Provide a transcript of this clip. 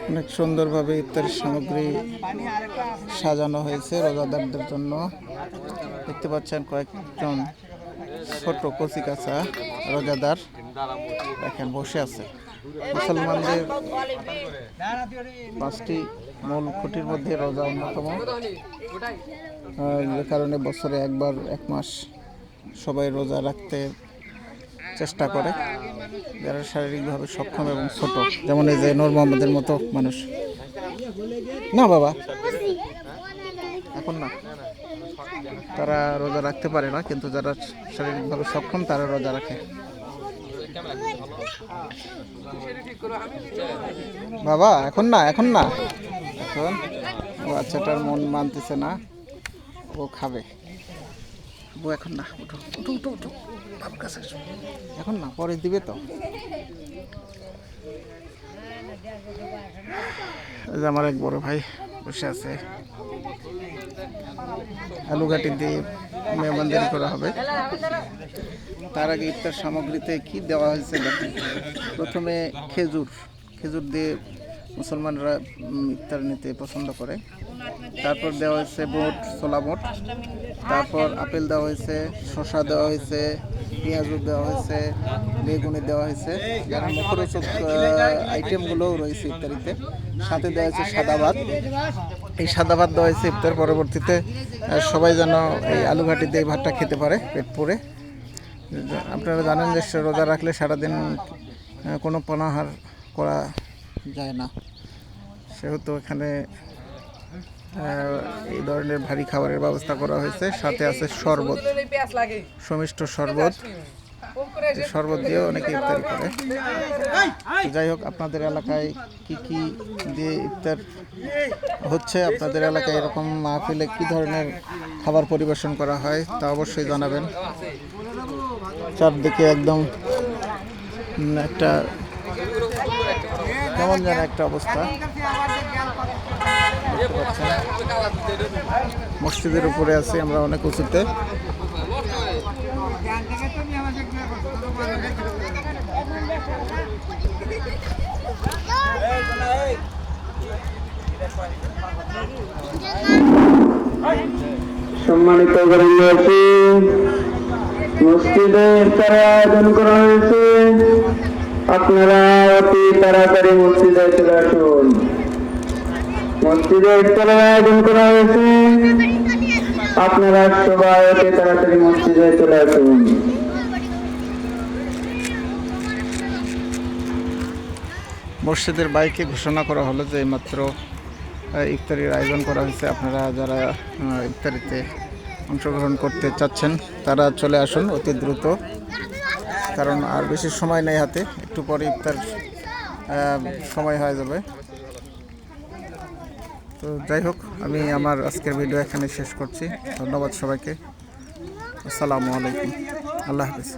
অনেক সুন্দরভাবে ইফতার সামগ্রী সাজানো হয়েছে রোজাদারদের জন্য। দেখতে পাচ্ছেন কয়েকজন ছোট কচি কাঁচা রোজাদার দেখেন বসে আছে। মুসলমানদের 5টি মূল খুঁটির মধ্যে রোজা অন্যতম। যে কারণে বছরে একবার 1 মাস সবাই রোজা রাখতে চেষ্টা করে, যারা শারীরিকভাবে সক্ষম এবং ছোট, যেমন এই যে নূর মোহাম্মদের মতো মানুষ। না বাবা এখন না, তারা রোজা রাখতে পারে না, কিন্তু যারা শারীরিকভাবে সক্ষম তারা রোজা রাখে। বাবা এখন না, এখন বাচ্চাটার মন মানতেছে না, ও খাবে। ও এখন না, উঠো উঠো উঠো উঠো, বাবার কাছে এখন না, পরে দিবে তো। আমার এক বড় ভাই বসে আছে। আলুঘাটি দিয়ে মেহমানদারি করা হবে। তার আগে ইফতার সামগ্রীতে কি দেওয়া হয়েছে দেখেন। প্রথমে খেজুর দিয়ে মুসলমানরা ইফতার নিতে পছন্দ করে। তারপর দেওয়া হয়েছে বুট, ছোলা বুট। তারপর আপেল দেওয়া হয়েছে, শসা দেওয়া হয়েছে, পেঁয়াজু দেওয়া হয়েছে, বেগুনি দেওয়া হয়েছে, যারা মুখরোচক আইটেমগুলোও রয়েছে ইফতারিতে। সাথে দেওয়া হয়েছে সাদা ভাত। এই সাদা ভাত দেওয়া হয়েছে ইফতার পরবর্তীতে সবাই যেন এই আলুঘাটি দিয়ে ভাতটা খেতে পারে পেট পুরে। আপনারা জানেন যে রোজা রাখলে সারাদিন কোনো পানাহার করা যায় না, সেহেতু এখানে এই ধরনের ভারী খাবারের ব্যবস্থা করা হয়েছে। সাথে আছে শরবত, সমিষ্ট শরবত। শরবত দিয়েও অনেকে ইফতারি করে। যাই হোক, আপনাদের এলাকায় কি কি দিয়ে ইফতার হচ্ছে, আপনাদের এলাকায় এরকম মাহফিলে কি ধরনের খাবার পরিবেশন করা হয় তা অবশ্যই জানাবেন। চারদিকে একদম একটা কেমন যেন একটা অবস্থা। মসজিদের উপরে আছি আমরা অনেক উঁচুতে। সম্মানিত গ্রামবাসী, মসজিদে ইফতারের আয়োজন করা হয়েছে। আপনারা অতি তাড়াতাড়ি মসজিদে চলে আসুন। মসজিদে ইফতারের আয়োজন করা হয়েছে, আপনারা সবাই অতি তাড়াতাড়ি মসজিদে চলে আসুন। মসজিদের বাইকে ঘোষণা করা হলো যে মাত্র ইফতারির আয়োজন করা হয়েছে। আপনারা যারা ইফতারিতে অংশগ্রহণ করতে চাচ্ছেন তারা চলে আসুন অতি দ্রুত, কারণ আর বেশি সময় নেই হাতে। একটু পরে ইফতার সময় হয়ে যাবে। তো যাই হোক, আমি আমার আজকের ভিডিও এখানে শেষ করছি। ধন্যবাদ সবাইকে। আসসালামু আলাইকুম, আল্লাহ হাফেজ।